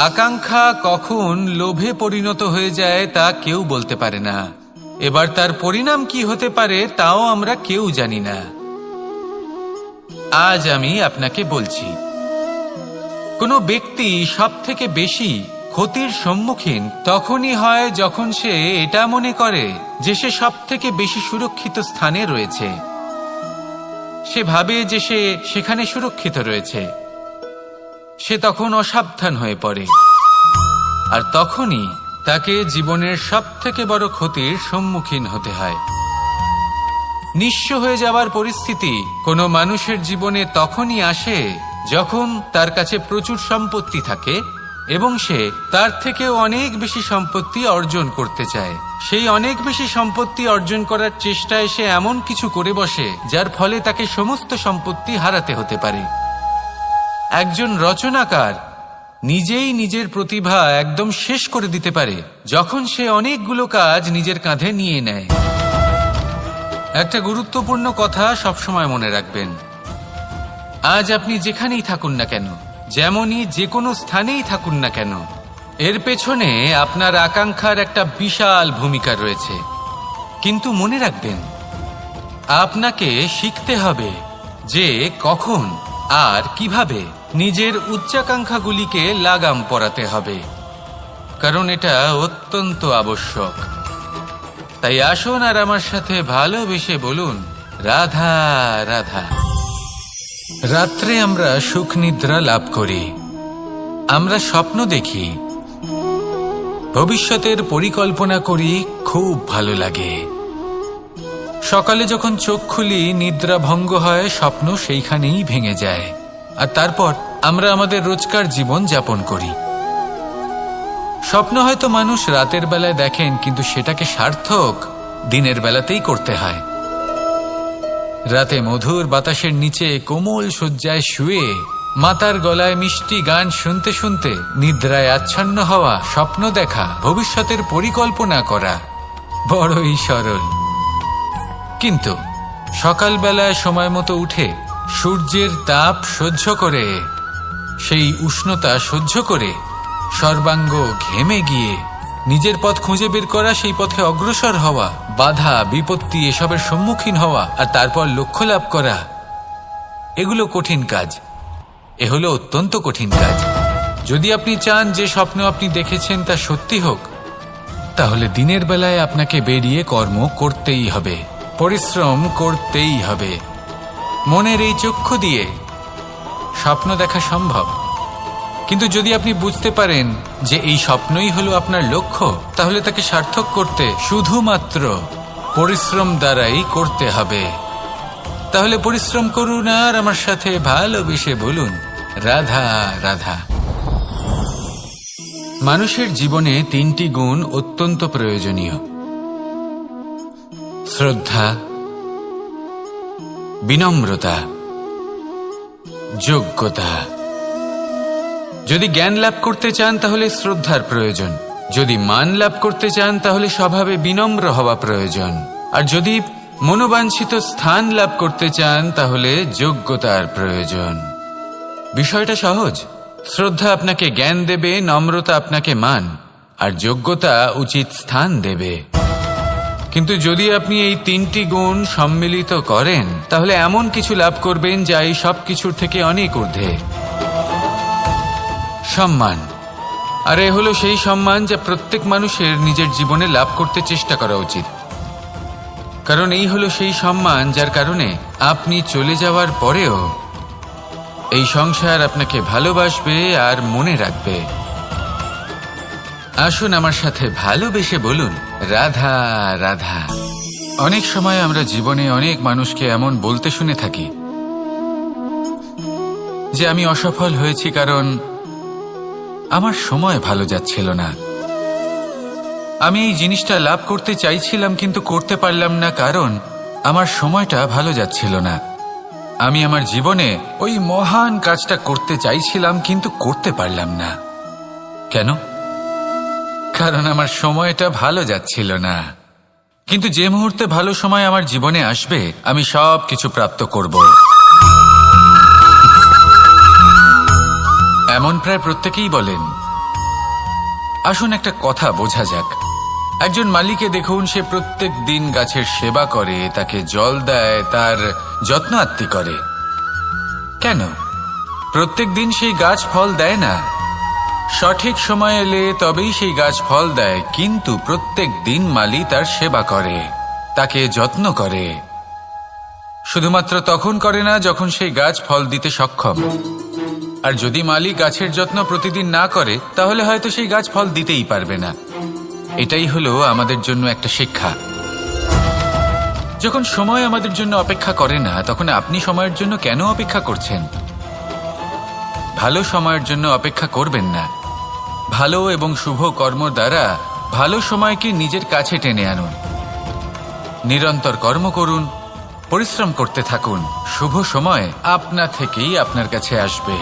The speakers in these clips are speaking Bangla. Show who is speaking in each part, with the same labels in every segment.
Speaker 1: আকাঙ্ক্ষা কখন লোভে পরিণত হয়ে যায় তা কেউ বলতে পারে না। এবার তার পরিণাম কি হতে পারে তাও আমরা কেউ জানি না। আজ আমি আপনাকে বলছি, কোনো ব্যক্তি সবথেকে বেশি ক্ষতির সম্মুখীন তখনই হয় যখন সে এটা মনে করে যে সে সবথেকে বেশি সুরক্ষিত স্থানে রয়েছে। সে ভাবে যে সে সেখানে সুরক্ষিত রয়েছে। সে তখন অসাবধান হয়ে পড়ে, আর তখনই তাকে জীবনের সবথেকে বড় ক্ষতির সম্মুখীন হতে হয়। নিঃস্ব হয়ে যাওয়ার পরিস্থিতি কোনো মানুষের জীবনে তখনই আসে যখন তার কাছে প্রচুর সম্পত্তি থাকে এবং সে তার থেকেও অনেক বেশি সম্পত্তি অর্জন করতে চায়। সেই অনেক বেশি সম্পত্তি অর্জন করার চেষ্টায় সে এমন কিছু করে বসে যার ফলে তাকে সমস্ত সম্পত্তি হারাতে হতে পারে। একজন রচনাকার নিজেই নিজের প্রতিভা একদম শেষ করে দিতে পারে যখন সে অনেকগুলো কাজ নিজের কাঁধে নিয়ে নেয়। একটা গুরুত্বপূর্ণ কথা সবসময় মনে রাখবেন, আজ আপনি যেখানেই থাকুন না কেন, যেমনই যে কোনো স্থানেই থাকুন না কেন, এর পেছনে আপনার আকাঙ্ক্ষার একটা বিশাল ভূমিকা রয়েছে। কিন্তু মনে রাখবেন, আপনাকে শিখতে হবে যে কখন আর কিভাবে নিজের উচ্চাকাঙ্ক্ষাগুলিকে লাগাম পরাতে হবে, কারণ এটা অত্যন্ত আবশ্যক। তাই আসুন আর আমার সাথে ভালোবেসে বলুন, রাধা রাধা। রাত্রে আমরা সুখ নিদ্রা লাভ করি, আমরা স্বপ্ন দেখি, ভবিষ্যতের পরিকল্পনা করি, খুব ভালো লাগে। সকালে যখন চোখ খুলি নিদ্রা ভঙ্গ হয়, স্বপ্ন সেইখানেই ভেঙে যায়, আর তারপর আমরা আমাদের রোজকার জীবন যাপন করি। স্বপ্ন হয়তো মানুষ রাতের বেলায় দেখেন, কিন্তু সেটাকে সার্থক দিনের বেলাতেই করতে হয়। রাতে মধুর বাতাসের নিচে কোমল শয্যায় শুয়ে মাতার গলায় মিষ্টি গান শুনতে শুনতে নিদ্রায় আচ্ছন্ন হওয়া, স্বপ্ন দেখা, ভবিষ্যতের পরিকল্পনা করা বড়ই সরল। কিন্তু সকালবেলায় সময় মতো উঠে সূর্যের তাপ সহ্য করে, সেই উষ্ণতা সহ্য করে সর্বাঙ্গ ঘেমে গিয়ে নিজের পথ খুঁজে বের করা, সেই পথে অগ্রসর হওয়া, বাধা বিপত্তি এসবের সম্মুখীন হওয়া, আর তারপর লক্ষ্য লাভ করা, এগুলো কঠিন কাজ। এ হলো অত্যন্ত কঠিন কাজ। যদি আপনি চান যে স্বপ্ন আপনি দেখেছেন তা সত্যি হোক, তাহলে দিনের বেলায় আপনাকে বেরিয়ে কর্ম করতেই হবে, পরিশ্রম করতেই হবে। মনের এই চক্ষু দিয়ে স্বপ্ন দেখা সম্ভব, কিন্তু যদি আপনি বুঝতে পারেন যে এই স্বপ্নই হলো আপনার লক্ষ্য, তাহলে তাকে সার্থক করতে শুধুমাত্র পরিশ্রম দ্বারাই করতে হবে। তাহলে পরিশ্রম করুন আর আমার সাথে ভালোবেসে বলুন, রাধা রাধা। মানুষের জীবনে তিনটি গুণ অত্যন্ত প্রয়োজনীয়: শ্রদ্ধা, বিনম্রতা, যোগ্যতা। যদি জ্ঞান লাভ করতে চান তাহলে শ্রদ্ধার প্রয়োজন, যদি মান লাভ করতে চান তাহলে স্বভাবে বিনম্র হওয়া প্রয়োজন, আর যদি মনোবাঞ্ছিত স্থান লাভ করতে চান তাহলে যোগ্যতার প্রয়োজন। বিষয়টা সহজ। শ্রদ্ধা আপনাকে জ্ঞান দেবে, নম্রতা আপনাকে মান, আর যোগ্যতা উচিত স্থান দেবে। কিন্তু যদি আপনি এই তিনটি গুণ সম্মিলিত করেন তাহলে এমন কিছু লাভ করবেন যা এই সব কিছুর থেকে অনেক ঊর্ধ্বে। সম্মান। আর এ হলো সেই সম্মান যা প্রত্যেক মানুষের নিজের জীবনে লাভ করতে চেষ্টা করা উচিত, কারণ এই হলো সেই সম্মান যার কারণে আপনি চলে যাওয়ার পরেও এই সংসার আপনাকে ভালোবাসবে আর মনে রাখবে। আসুন আমার সাথে ভালোবেসে বলুন, রাধা রাধা। অনেক সময় আমরা জীবনে অনেক মানুষকে এমন বলতে শুনে থাকি যে আমি অসফল হয়েছি কারণ আমার সময় ভালো যাচ্ছিল না, আমি এই জিনিসটা লাভ করতে চাইছিলাম কিন্তু করতে পারলাম না কারণ আমার সময়টা ভালো যাচ্ছিল না, আমি আমার জীবনে ওই মহান কাজটা করতে চাইছিলাম কিন্তু করতে পারলাম না। কেন? কারণ আমার সময়টা ভালো যাচ্ছিল না। কিন্তু যে মুহূর্তে ভালো সময় আমার জীবনে আসবে আমি সব কিছু প্রাপ্ত করব। এমন প্রায় প্রত্যেকেই বলেন। আসুন একটা কথা বোঝা যাক। একজন মালিকে দেখুন, সে প্রত্যেক দিন গাছের সেবা করে, তাকে জল দেয়, তার যত্ন আত্তি করে। কেন প্রত্যেক দিন সেই গাছ ফল দেয় না? সঠিক সময় এলে তবেই সেই গাছ ফল দেয়, কিন্তু প্রত্যেক দিন মালি তার সেবা করে, তাকে যত্ন করে। শুধুমাত্র তখন করে না যখন সেই গাছ ফল দিতে সক্ষম। আর যদি মালি গাছের যত্ন প্রতিদিন না করে, তাহলে হয়তো সেই গাছ ফল দিতেই পারবে না। এটাই হলো আমাদের জন্য একটা শিক্ষা। যখন সময় আমাদের জন্য অপেক্ষা করে না, তখন আপনি সময়ের জন্য কেন অপেক্ষা করছেন? ভালো সময়ের জন্য অপেক্ষা করবেন না। ভালো এবং শুভ কর্ম দ্বারা ভালো সময়কে নিজের কাছে টেনে আনুন। নিরন্তর কর্ম করুন, পরিশ্রম করতে থাকুন। শুভ সময় আপনা থেকেই আপনার কাছে আসবে।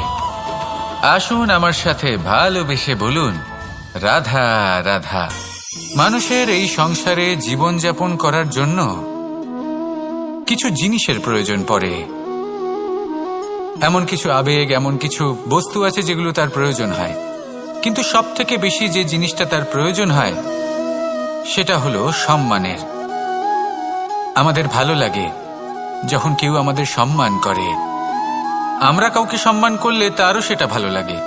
Speaker 1: আসুন আমার সাথে ভালোবেসে বলুন, রাধা রাধা। মানুষের এই সংসারে জীবনযাপন করার জন্য কিছু জিনিসের প্রয়োজন পড়ে। এমন কিছু আবেগ, এমন কিছু বস্তু আছে যেগুলো তার প্রয়োজন হয়। কিন্তু সব থেকে বেশি যে জিনিসটা তার প্রয়োজন হয় সেটা হলো সম্মানের। আমাদের ভালো লাগে যখন কেউ আমাদের সম্মান করে। আমরা কাউকে সম্মান করলে তারও সেটা ভালো লাগে।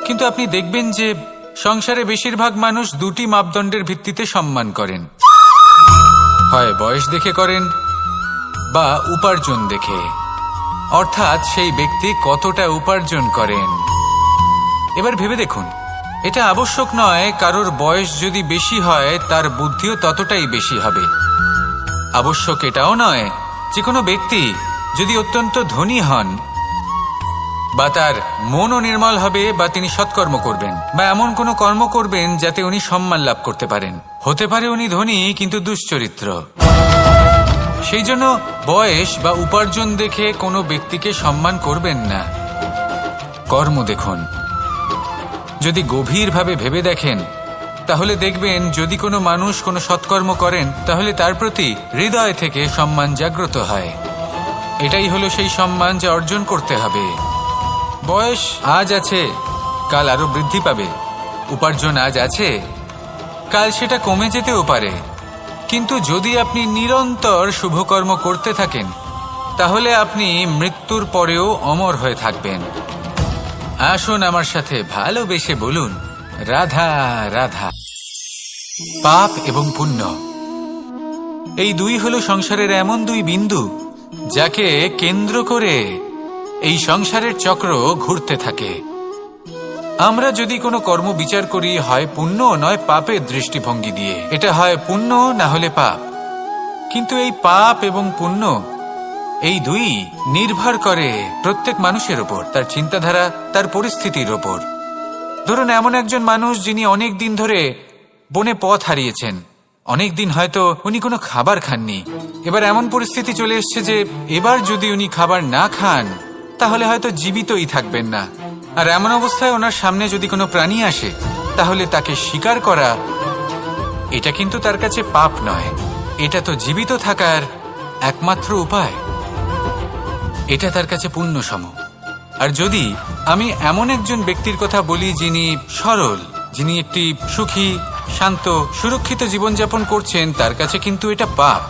Speaker 1: কিন্তু আপনি দেখবেন যে সংসারে বেশিরভাগ মানুষ দুটি মাপদণ্ডের ভিত্তিতে সম্মান করেন। হয় বয়স দেখে করেন বা উপার্জন দেখে, অর্থাৎ সেই ব্যক্তি কতটা উপার্জন করেন। এবার ভেবে দেখুন, এটা আবশ্যক নয় কারোর বয়স যদি বেশি হয় তার বুদ্ধিও ততটাই বেশি হবে। আবশ্যক এটাও নয় যে কোনো ব্যক্তি যদি অত্যন্ত ধনী হন বা তার মনও নির্মল হবে বা তিনি সৎকর্ম করবেন বা এমন কোনো কর্ম করবেন যাতে উনি সম্মান লাভ করতে পারেন। হতে পারে উনি ধনী কিন্তু দুশ্চরিত্র। সেই জন্য বয়স বা উপার্জন দেখে কোনো ব্যক্তিকে সম্মান করবেন না। কর্ম দেখুন। যদি গভীরভাবে ভেবে দেখেন তাহলে দেখবেন যদি কোনো মানুষ কোনো সৎকর্ম করেন তাহলে তার প্রতি হৃদয় থেকে সম্মান জাগ্রত হয়। এটাই হলো সেই সম্মান যা অর্জন করতে হবে। বয়স আজ আছে, কাল আরো বৃদ্ধি পাবে। উপার্জন আজ আছে, কাল সেটা কমে যেতেও পারে। কিন্তু যদি আপনি নিরন্তর শুভকর্ম করতে থাকেন তাহলে আপনি মৃত্যুর পরেও অমর হয়ে থাকবেন। আসুন আমার সাথে ভালোবেসে বলুন, রাধা রাধা। পাপ এবং পুণ্য, এই দুই হলো সংসারের এমন দুই বিন্দু যাকে কেন্দ্র করে এই সংসারের চক্র ঘুরতে থাকে। আমরা যদি কোনো কর্ম বিচার করি, হয় পুণ্য নয় পাপের দৃষ্টিভঙ্গি দিয়ে, এটা হয় পুণ্য না হলে পাপ। কিন্তু এই পাপ এবং পুণ্য এই দুই নির্ভর করে প্রত্যেক মানুষের ওপর, তার চিন্তাধারা, তার পরিস্থিতির ওপর। ধরুন এমন একজন মানুষ যিনি অনেক দিন ধরে বনে পথ হারিয়েছেন, অনেক দিন হয়তো উনি কোনো খাবার খাননি। এবার এমন পরিস্থিতি চলে এসছে যে এবার যদি উনি খাবার না খান তাহলে হয়তো জীবিতই থাকবেন না। আর এমন অবস্থায় ওনার সামনে যদি কোনো প্রাণী আসে তাহলে তাকে শিকার করা, এটা কিন্তু তার কাছে পাপ নয়। এটা তো জীবিত থাকার একমাত্র উপায়। এটা তার কাছে পুণ্য সম। আর যদি আমি এমন একজন ব্যক্তির কথা বলি যিনি সরল, যিনি একটি সুখী, শান্ত, সুরক্ষিত জীবনযাপন করছেন, তার কাছে কিন্তু এটা পাপ।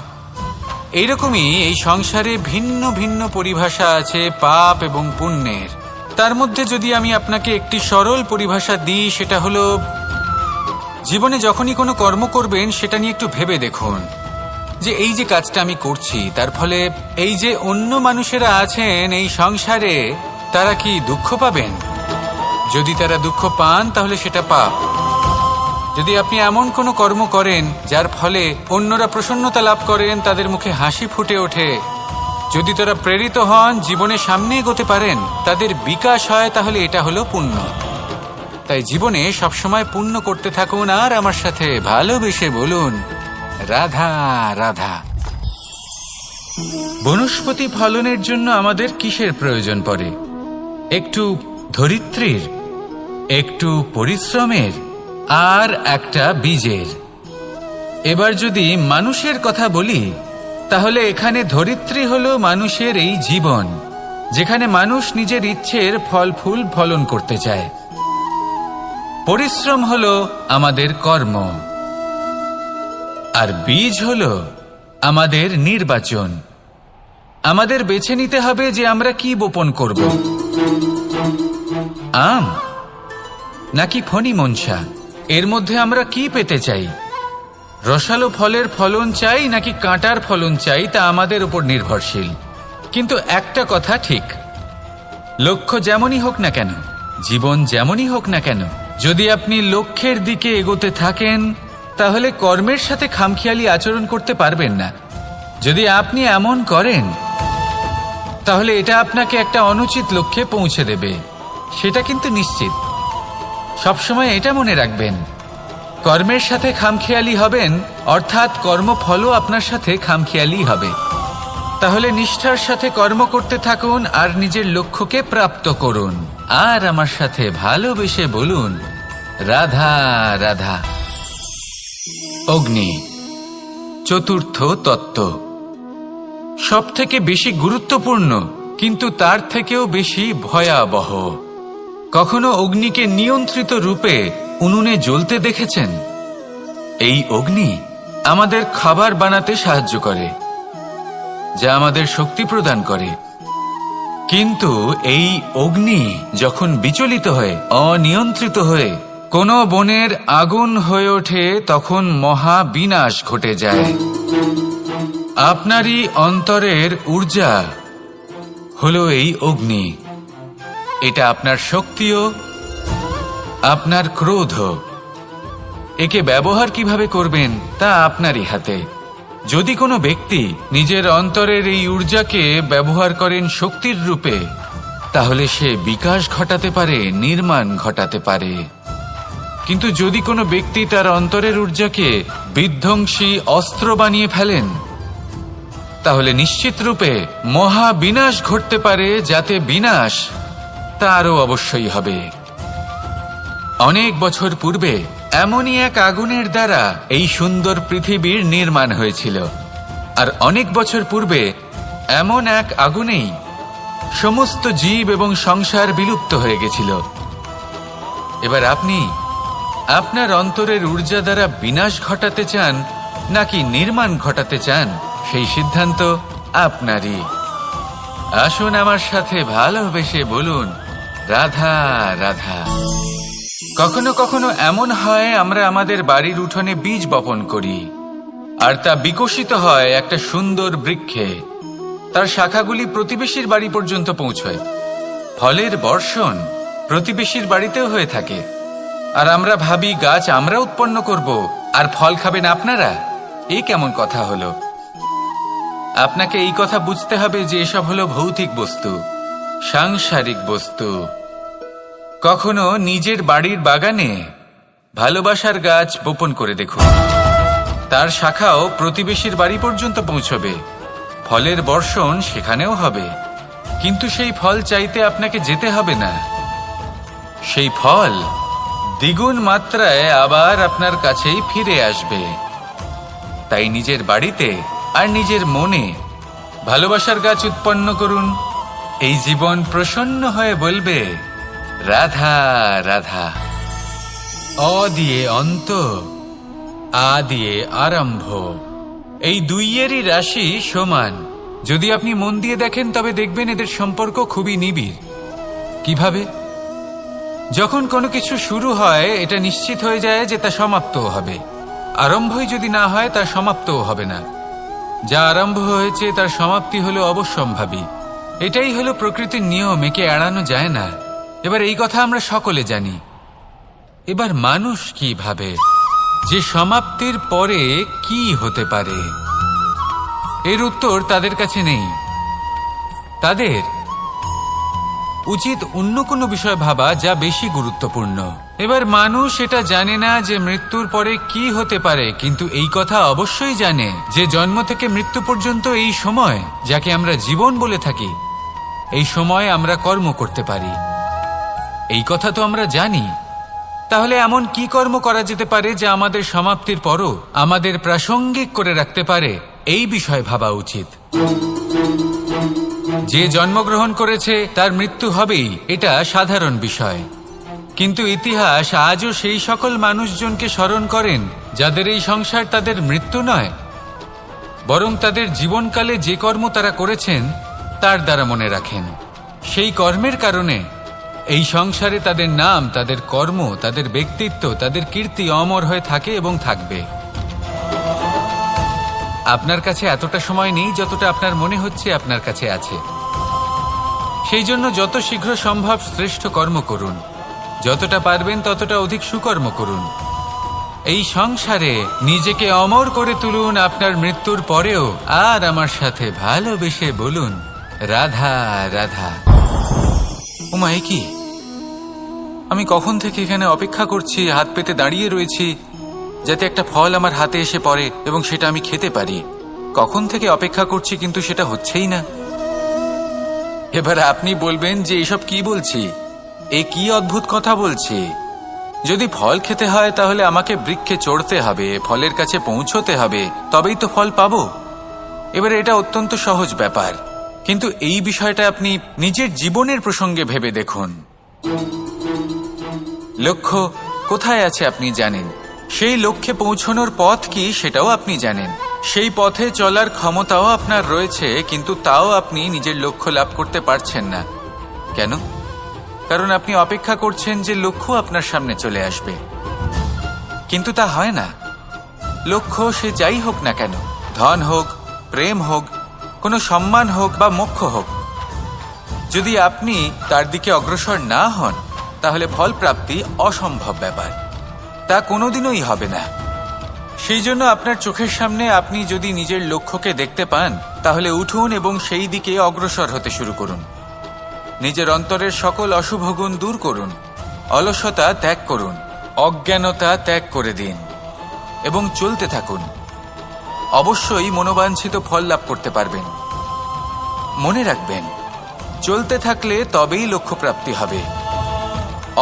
Speaker 1: এইরকমই এই সংসারে ভিন্ন ভিন্ন পরিভাষা আছে পাপ এবং পুণ্যের। তার মধ্যে যদি আমি আপনাকে একটি সরল পরিভাষা দিই, সেটা হলো জীবনে যখনই কোনো কর্ম করবেন সেটা নিয়ে একটু ভেবে দেখুন যে এই যে কাজটা আমি করছি তার ফলে এই যে অন্য মানুষেরা আছেন এই সংসারে, তারা কি দুঃখ পাবেন? যদি তারা দুঃখ পান তাহলে সেটা পাপ। যদি আপনি এমন কোনো কর্ম করেন যার ফলে অন্যরা প্রসন্নতা লাভ করেন, তাদের মুখে হাসি ফুটে ওঠে, যদি তারা প্রেরিত হন, জীবনে সামনে এগোতে পারেন, তাদের বিকাশ হয়, তাহলে এটা হলো পুণ্য। তাই জীবনে সবসময় পুণ্য করতে থাকুন আর আমার সাথে ভালোবেসে বলুন, রাধা রাধা। বনস্পতি ফলনের জন্য আমাদের কিসের প্রয়োজন পড়ে? একটু ধরিত্রীর, একটু পরিশ্রমের আর একটা বীজের। এবার যদি মানুষের কথা বলি তাহলে এখানে ধরিত্রী হলো মানুষের এই জীবন, যেখানে মানুষ নিজের ইচ্ছের ফল ফুল ফলন করতে চায়। পরিশ্রম হলো আমাদের কর্ম, আর বীজ হলো আমাদের নির্বাচন। আমাদের বেছে নিতে হবে যে আমরা কি বপন করব, আম নাকি ফণি মনসা। এর মধ্যে আমরা কি পেতে চাই? রসালো ফলের ফলন চাই নাকি কাঁটার ফলন চাই, তা আমাদের উপর নির্ভরশীল। কিন্তু একটা কথা ঠিক, লক্ষ্য যেমনই হোক না কেন, জীবন যেমনই হোক না কেন, যদি আপনি লক্ষ্যের দিকে এগোতে থাকেন তাহলে কর্মের সাথে খামখেয়ালি আচরণ করতে পারবেন না। যদি আপনি এমন করেন তাহলে এটা আপনাকে একটা অনুচিত লক্ষ্যে পৌঁছে দেবে, সেটা কিন্তু নিশ্চিত। সবসময় এটা মনে রাখবেন, কর্মের সাথে খামখেয়ালি হবেন অর্থাৎ কর্মফলও আপনার সাথে খামখেয়ালি হবে। তাহলে নিষ্ঠার সাথে কর্ম করতে থাকুন আর নিজের লক্ষ্যকে প্রাপ্ত করুন। আর আমার সাথে ভালোবেসে বলুন, রাধা রাধা। অগ্নি চতুর্থ তত্ত্ব, সব থেকে বেশি গুরুত্বপূর্ণ কিন্তু তার থেকেও বেশি ভয়াবহ। কখনো অগ্নিকে নিয়ন্ত্রিত রূপে উনুনে জ্বলতে দেখেছেন? এই অগ্নি আমাদের খাবার বানাতে সাহায্য করে, যা আমাদের শক্তি প্রদান করে। কিন্তু এই অগ্নি যখন বিচলিত হয়ে, অনিয়ন্ত্রিত হয়ে কোনো বনের আগুন হয়ে ওঠে, তখন মহা বিনাশ ঘটে যায়। আপনারই অন্তরের ঊর্জা হলো এই অগ্নি। এটা আপনার শক্তিও, আপনার ক্রোধ। একে ব্যবহার কিভাবে করবেন তা আপনারই হাতে। যদি কোনো ব্যক্তি নিজের অন্তরের এই ঊর্জাকে ব্যবহার করেন শক্তির রূপে, তাহলে সে বিকাশ ঘটাতে পারে, নির্মাণ ঘটাতে পারে। কিন্তু যদি কোনো ব্যক্তি তার অন্তরের ঊর্জাকে বিধ্বংসী অস্ত্র বানিয়ে ফেলেন, তাহলে নিশ্চিত রূপে মহা বিনাশ ঘটতে পারে, যাতে বিনাশ তারও অবশ্যই হবে। অনেক বছর পূর্বে এমনই এক আগুনের দ্বারা এই সুন্দর পৃথিবীর নির্মাণ হয়েছিল। আর অনেক বছর পূর্বে এমন এক আগুনেই সমস্ত জীব এবং সংসার বিলুপ্ত হয়ে গেছিল। এবার আপনি আপনার অন্তরের ঊর্জা দ্বারা বিনাশ ঘটাতে চান নাকি নির্মাণ ঘটাতে চান, সেই সিদ্ধান্ত আপনারই। আসুন আমার সাথে ভালোবেসে বলুন, রাধা রাধা। কখনো কখনো এমন হয়, আমরা আমাদের বাড়ির উঠোনে বীজ বপন করি আর তা বিকশিত হয় একটা সুন্দর বৃক্ষে। তার শাখাগুলি প্রতিবেশীর বাড়ি পর্যন্ত পৌঁছয়। ফলের বর্ষণ প্রতিবেশীর বাড়িতেও হয়ে থাকে। আর আমরা ভাবি গাছ আমরা উৎপন্ন করব আর ফল খাবেন আপনারা। এই কেমন কথা হলো? আপনাকে এই কথা বুঝতে হবে যে এসব হলো ভৌতিক বস্তু, সাংসারিক বস্তু। কখনো নিজের বাড়ির বাগানে ভালোবাসার গাছ বপন করে দেখুন। তার শাখাও প্রতিবেশীর বাড়ি পর্যন্ত পৌঁছবে, ফলের বর্ষণ সেখানেও হবে। কিন্তু সেই ফল চাইতে আপনাকে যেতে হবে না, সেই ফল দ্বিগুণ মাত্রায় আবার আপনার কাছেই ফিরে আসবে। তাই নিজের বাড়িতে আর নিজের মনে ভালোবাসার গাছ উৎপন্ন করুন। এই জীবন প্রসন্ন হয়ে বলবে, রাধা রাধা। অ দিয়ে অন্ত, আ দিয়ে আরম্ভ, এই দুইয়েরই রাশি সমান। যদি আপনি মন দিয়ে দেখেন তবে দেখবেন এদের সম্পর্ক খুবই নিবিড়। কিভাবে? যখন কোনো কিছু শুরু হয় এটা নিশ্চিত হয়ে যায় যে তা সমাপ্তও হবে। আরম্ভই যদি না হয় তার সমাপ্তও হবে না। যা আরম্ভ হয়েছে তার সমাপ্তি হলো অবশ্যম্ভাবী। এটাই হলো প্রকৃতির নিয়ম, একে এড়ানো যায় না। এবার এই কথা আমরা সকলে জানি। এবার মানুষ কি ভাবে যে সমাপ্তির পরে কি হতে পারে, এর উত্তর তাদের কাছে নেই। তাদের উচিত অন্য কোনো বিষয় ভাবা যা বেশি গুরুত্বপূর্ণ। এবার মানুষ এটা জানে না যে মৃত্যুর পরে কি হতে পারে, কিন্তু এই কথা অবশ্যই জানে যে জন্ম থেকে মৃত্যু পর্যন্ত এই সময়, যাকে আমরা জীবন বলে থাকি, এই সময় আমরা কর্ম করতে পারি। এই কথা তো আমরা জানি। তাহলে এমন কি কর্ম করা যেতে পারে যা আমাদের সমাপ্তির পরও আমাদের প্রাসঙ্গিক করে রাখতে পারে, এই বিষয়ে ভাবা উচিত। যে জন্মগ্রহণ করেছে তার মৃত্যু হবেই, এটা সাধারণ বিষয়। কিন্তু ইতিহাস আজও সেই সকল মানুষজনকে স্মরণ করেন যাদের এই সংসার তাদের মৃত্যু নয়, বরং তাদের জীবনকালে যে কর্ম তারা করেছেন তার দ্বারা মনে রাখেন। সেই কর্মের কারণে এই সংসারে তাদের নাম, তাদের কর্ম, তাদের ব্যক্তিত্ব, তাদের কীর্তি অমর হয়ে থাকে এবং থাকবে। আপনার কাছে এতটা সময় নেই যতটা আপনার মনে হচ্ছে আপনার কাছে আছে। সেই জন্য যত শীঘ্র সম্ভব শ্রেষ্ঠ কর্ম করুন, যতটা পারবেন ততটা অধিক সুকর্ম করুন। এই সংসারে নিজেকে অমর করে তুলুন আপনার মৃত্যুর পরেও, আর আমার সাথে ভালোবেসে বলুন রাধা রাধা। উমা, এ কি? আমি কখন থেকে এখানে অপেক্ষা করছি, হাত পেতে দাঁড়িয়ে রয়েছি যাতে একটা ফল আমার হাতে এসে পড়ে এবং সেটা আমি খেতে পারি। কখন থেকে অপেক্ষা করছি, কিন্তু সেটা হচ্ছেই না। এবার আপনি বলবেন যে এসব কি বলছি, এ কি অদ্ভুত কথা বলছি। যদি ফল খেতে হয় তাহলে আমাকে বৃক্ষে চড়তে হবে, ফলের কাছে পৌঁছতে হবে, তবেই তো ফল পাবো। এবারে এটা অত্যন্ত সহজ ব্যাপার, কিন্তু এই বিষয়টা আপনি নিজের জীবনের প্রসঙ্গে ভেবে দেখুন। লক্ষ্য কোথায় আছে আপনি জানেন, সেই লক্ষ্যে পৌঁছানোর পথ কি সেটাও আপনি জানেন, সেই পথে চলার ক্ষমতাও আপনার রয়েছে, কিন্তু তাও আপনি নিজের লক্ষ্য লাভ করতে পারছেন না। কেন? কারণ আপনি অপেক্ষা করছেন যে লক্ষ্য আপনার সামনে চলে আসবে, কিন্তু তা হয় না। লক্ষ্য সে যাই হোক না কেন, ধন হোক, প্রেম হোক, কোনো সম্মান হোক বা মোক্ষ হোক, যদি আপনি তার দিকে অগ্রসর না হন তাহলে ফল প্রাপ্তি অসম্ভব ব্যাপার, তা কোনোদিনই হবে না। সেই জন্য আপনার চোখের সামনে আপনি যদি নিজের লক্ষ্যকে দেখতে পান তাহলে উঠুন এবং সেই দিকে অগ্রসর হতে শুরু করুন। নিজের অন্তরের সকল অশুভ গুণ দূর করুন, অলসতা ত্যাগ করুন, অজ্ঞানতা ত্যাগ করে দিন এবং চলতে থাকুন। অবশ্যই মনোবাঞ্ছিত ফল লাভ করতে পারবেন। মনে রাখবেন, চলতে থাকলে তবেই লক্ষ্য প্রাপ্তি হবে।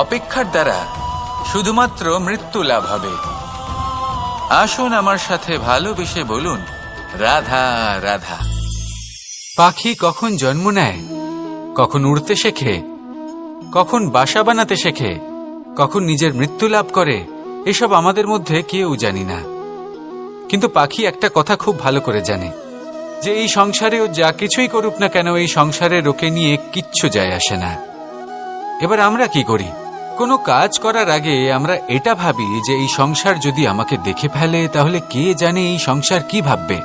Speaker 1: অপেক্ষার দ্বারা শুধুমাত্র মৃত্যু লাভ হবে। আসুন আমার সাথে ভালোবেসে বলুন রাধা রাধা। পাখি কখন জন্ম নেয়, কখন উড়তে শেখে, কখন বাসা বানাতে শেখে, কখন নিজের মৃত্যু লাভ করে, এসব আমাদের মধ্যে কেউ জানি না। কিন্তু পাখি একটা কথা খুব ভালো করে জানে, যে এই সংসারে ও যা কিছুই করুক না কেন, এই সংসারে ওকে নিয়ে কিচ্ছু যায় আসে না। এবার আমরা কি করি? কোনো কাজ করার আগে আমরা এটা ভাবি যে এই সংসার যদি আমাকে দেখে ফেলে তাহলে কে জানে এই সংসার কি ভাববে,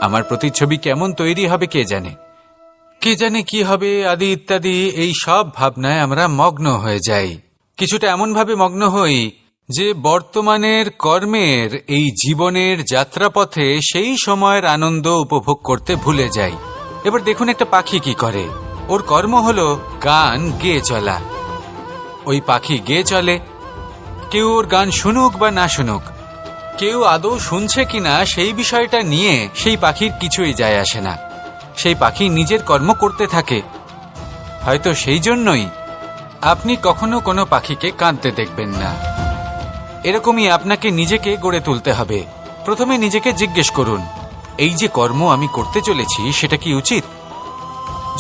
Speaker 1: আমার প্রতিচ্ছবি কেমন তৈরি হবে কে জানে, কে জানে কি হবে আদি ইত্যাদি। এই সব ভাবনায় আমরা মগ্ন হয়ে যাই। কিছুটা এমন ভাবে মগ্ন হই যে বর্তমানের কর্মের এই জীবনের যাত্রাপথে সেই সময়ের আনন্দ উপভোগ করতে ভুলে যাই। এবার দেখুন একটা পাখি কি করে, ওর কর্ম হলো গান গেয়ে চলা। ওই পাখি গেয়ে চলে, কেউ ওর গান শুনুক বা না শুনুক, কেউ আদৌ শুনছে কিনা সেই বিষয়টা নিয়ে সেই পাখির কিছুই যায় আসে না। সেই পাখি নিজের কর্ম করতে থাকে। হয়তো সেই জন্যই আপনি কখনো কোনো পাখিকে কাঁদতে দেখবেন না। এরকমই আপনাকে নিজেকে গড়ে তুলতে হবে। প্রথমে নিজেকে জিজ্ঞেস করুন, এই যে কর্ম আমি করতে চলেছি সেটা কি উচিত?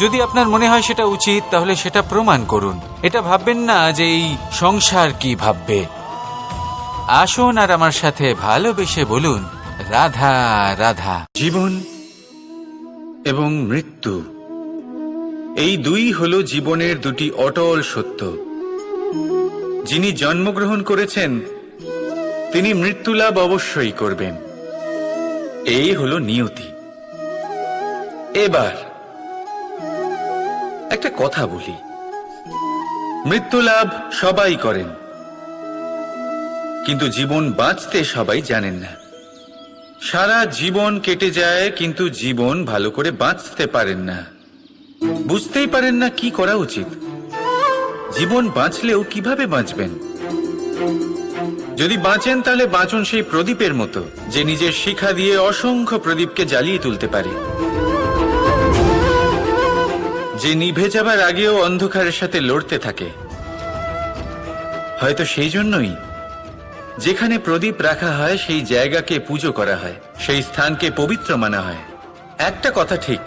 Speaker 1: যদি আপনার মনে হয় সেটা উচিত তাহলে সেটা প্রমাণ করুন। এটা ভাববেন না যে এই সংসার কি ভাববে। আসুন আর আমার সাথে ভালোবেসে বলুন রাধা রাধা।
Speaker 2: জীবন এবং মৃত্যু, এই দুই হলো জীবনের দুটি অটল সত্য। যিনি জন্মগ্রহণ করেছেন তিনি মৃত্যু লাভ অবশ্যই করবেন, এই হলো নিয়তি। এবার একটা কথা বলি, মৃত্যু লাভ সবাই করেন, কিন্তু জীবন বাঁচতে সবাই জানেন না। সারা জীবন কেটে যায় কিন্তু জীবন ভালো করে বাঁচতে পারেন না, বুঝতেই পারেন না কি করা উচিত। জীবন বাঁচলেও কিভাবে বাঁচবেন? যদি বাঁচেন তাহলে বাঁচুন সেই প্রদীপের মতো, যে নিজের শিখা দিয়ে অসংখ্য প্রদীপকে জ্বালিয়ে তুলতে পারে, যে নিভে যাবার আগেও অন্ধকারের সাথে লড়তে থাকে। হয়তো সেই জন্যই যেখানে প্রদীপ রাখা হয় সেই জায়গাকে পুজো করা হয়, সেই স্থানকে পবিত্র মানা হয়। একটা কথা ঠিক,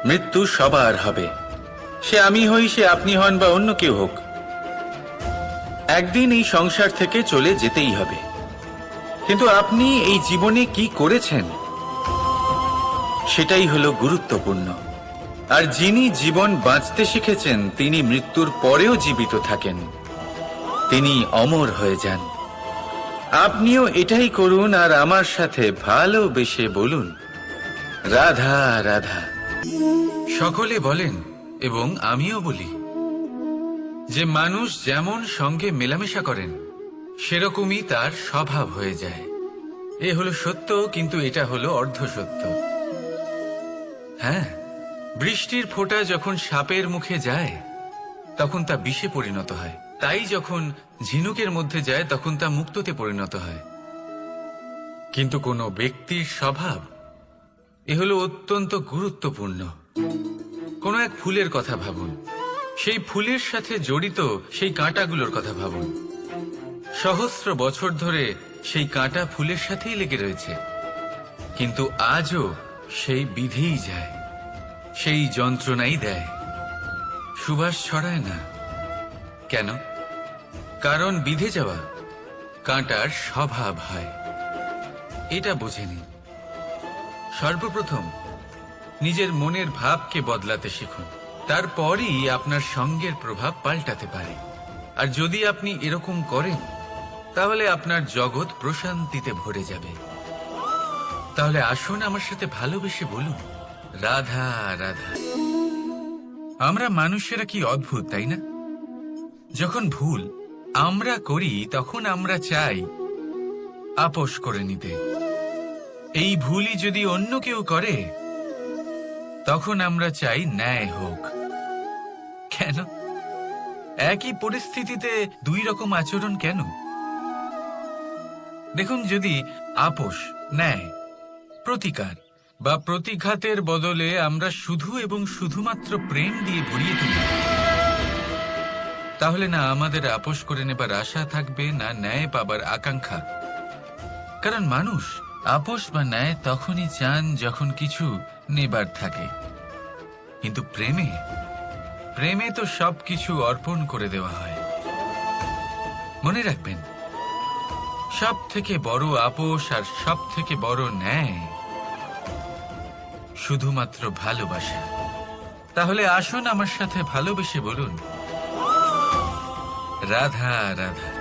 Speaker 2: মৃত্যু সবার হবে, সে আমি হই, সে আপনি হন বা অন্য কেউ হোক। একদিন এই সংসার থেকে চলে যেতেই হবে। কিন্তু আপনি এই জীবনে কি করেছেন সেটাই হলো গুরুত্বপূর্ণ। আর যিনি জীবন বাঁচতে শিখেছেন তিনি মৃত্যুর পরেও জীবিত থাকেন, তিনি অমর হয়ে যান। আপনিও এটাই করুন আর আমার সাথে ভালোবেসে বলুন, রাধা রাধা।
Speaker 1: সকলে বলেন এবং আমিও বলি যে মানুষ যেমন সঙ্গে মেলামেশা করেন সেরকমই তার স্বভাব হয়ে যায়। এ হলো সত্য, কিন্তু এটা হলো অর্ধ সত্য। হ্যাঁ, বৃষ্টির ফোঁটা যখন সাপের মুখে যায় তখন তা বিষে পরিণত হয়, তাই যখন ঝিনুকের মধ্যে যায় তখন তা মুক্তোতে পরিণত হয়। কিন্তু কোনো ব্যক্তির স্বভাব এ হলো অত্যন্ত গুরুত্বপূর্ণ। কোনো এক ফুলের কথা ভাবুন, সেই ফুলের সাথে জড়িত সেই কাঁটাগুলোর কথা ভাবুন। সহস্র বছর ধরে সেই কাঁটা ফুলের সাথেই লেগে রয়েছে, কিন্তু আজও সেই বিধেই যায়, সেই যন্ত্রণাই দেয়, সুবাস ছড়ায় না। কেন? কারণ বিধে যাওয়া কাঁটার স্বভাব হয়। এটা বোঝেনি। সর্বপ্রথম নিজের মনের ভাবকে বদলাতে শিখুন, তারপরই আপনার সঙ্গের প্রভাব পাল্টাতে পারে। আর যদি আপনি এরকম করেন তাহলে আপনার জগৎ প্রশান্তিতে ভরে যাবে। তাহলে আসুন আমার সাথে ভালোবেসে বলুন, রাধা রাধা। আমরা মানুষেরা কি অদ্ভুত, তাই না? যখন ভুল আমরা করি তখন আমরা চাই আপোষ করে নিতে। এই ভুলই যদি অন্য কেউ করে তখন আমরা চাই ন্যায় হোক। কেন? একই পরিস্থিতিতে দুই রকম আচরণ কেন? দেখুন, যদি আপোষ, ন্যায়, প্রতিকার বা প্রতিঘাতের বদলে আমরা শুধু এবং শুধুমাত্র প্রেম দিয়ে ভরিয়ে তুলি, তাহলে না আমাদের আপোষ করে নেবার আশা থাকবে, না ন্যায় পাবার আকাঙ্ক্ষা। কারণ মানুষ আপোষ বা ন্যায় তখনই চান যখন কিছু নেবার থাকে। কিন্তু প্রেমে তো সবকিছু অর্পণ করে দেওয়া হয়। মনে রাখবেন, সব থেকে বড় আপোষ আর সব থেকে বড় ন্যায় শুধুমাত্র ভালোবাসা। তাহলে আসুন আমার সাথে ভালোবেসে বলুন, রাধা রাধা।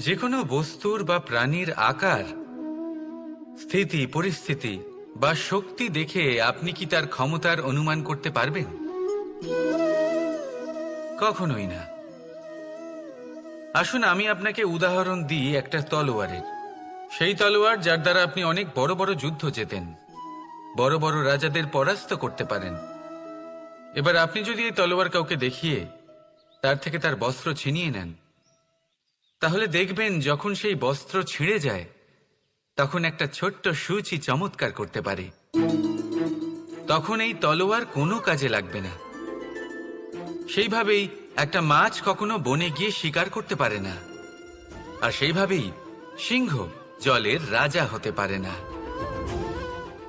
Speaker 1: যে কোনো বস্তুর বা প্রাণীর আকার, স্থিতি, পরিস্থিতি বা শক্তি দেখে আপনি কি তার ক্ষমতার অনুমান করতে পারবেন? কখনোই না। আসুন আমি আপনাকে উদাহরণ দিই একটা তলোয়ারের। সেই তলোয়ার যার দ্বারা আপনি অনেক বড় বড় যুদ্ধ জেতেন, বড় বড় রাজাদের পরাস্ত করতে পারেন। এবার আপনি যদি এই তলোয়ার কাউকে দেখিয়ে তার থেকে তার বস্ত্র ছিনিয়ে নেন, তাহলে দেখবেন যখন সেই বস্ত্র ছিঁড়ে যায় তখন একটা ছোট্ট সূচি চমৎকার করতে পারে। তখন এই তলোয়ার কোনো কাজে লাগবে না। সেইভাবেই একটা মাছ কখনো বনে গিয়ে শিকার করতে পারে না, আর সেইভাবেই সিংহ জলের রাজা হতে পারে না।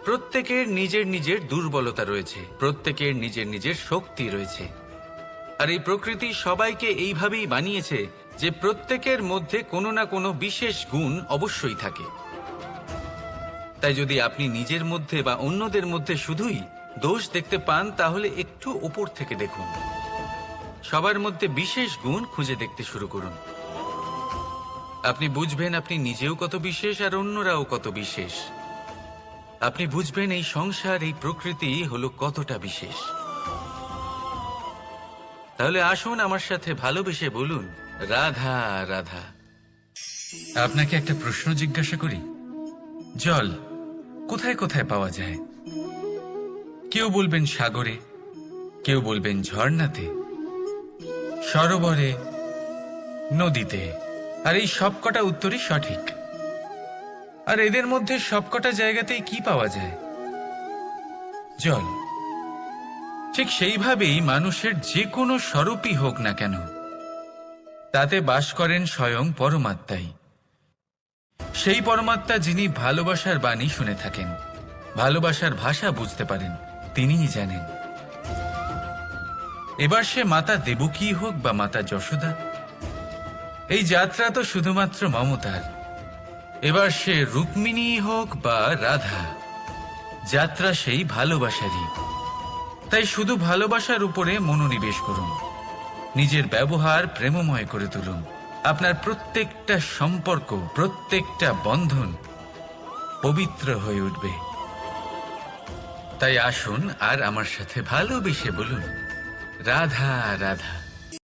Speaker 1: প্রত্যেকের নিজের নিজের দুর্বলতা রয়েছে, প্রত্যেকের নিজের নিজের শক্তি রয়েছে। আর এই প্রকৃতি সবাইকে এইভাবেই বানিয়েছে যে প্রত্যেকের মধ্যে কোনো না কোনো বিশেষ গুণ অবশ্যই থাকে। তাই যদি আপনি নিজের মধ্যে বা অন্যদের মধ্যে শুধুই দোষ দেখতে পান তাহলে একটু উপর থেকে দেখুন, সবার মধ্যে বিশেষ গুণ খুঁজে দেখতে শুরু করুন। আপনি বুঝবেন আপনি নিজেও কত বিশেষ আর অন্যরাও কত বিশেষ। আপনি বুঝবেন এই সংসার, এই প্রকৃতি হলো কতটা বিশেষ। তাহলে আসুন আমার সাথে ভালোবেসে বলুন, রাধা রাধা। আপনাকে একটা প্রশ্ন জিজ্ঞাসা করি, জল কোথায় কোথায় পাওয়া যায়? কেউ বলবেন সাগরে, কেউ বলবেন ঝর্ণাতে, সরোবরে, নদীতে। আর এই সবকটা উত্তরই সঠিক। আর এদের মধ্যে সবকটা জায়গাতেই কি পাওয়া যায়? জল। ঠিক সেইভাবেই মানুষের যে কোনো স্বরূপই হোক না কেন, তাতে বাস করেন স্বয়ং পরমাত্মাই। সেই পরমাত্মা যিনি ভালোবাসার বাণী শুনে থাকেন, ভালোবাসার ভাষা বুঝতে পারেন, তিনিই জানেন। এবার সে মাতা দেবকী হোক বা মাতা যশোদা, এই যাত্রা তো শুধুমাত্র মমতার। এবার সে রুক্মিণী হোক বা রাধা, যাত্রা সেই ভালোবাসারই। তাই শুধু ভালোবাসার উপরে মনোনিবেশ করুন, নিজের ব্যবহার প্রেমময় করে তুলুন। আপনার প্রত্যেকটা সম্পর্ক, প্রত্যেকটা বন্ধন পবিত্র হয়ে উঠবে। তাই আসুন আর আমার সাথে ভালোবেসে বলুন, রাধা রাধা।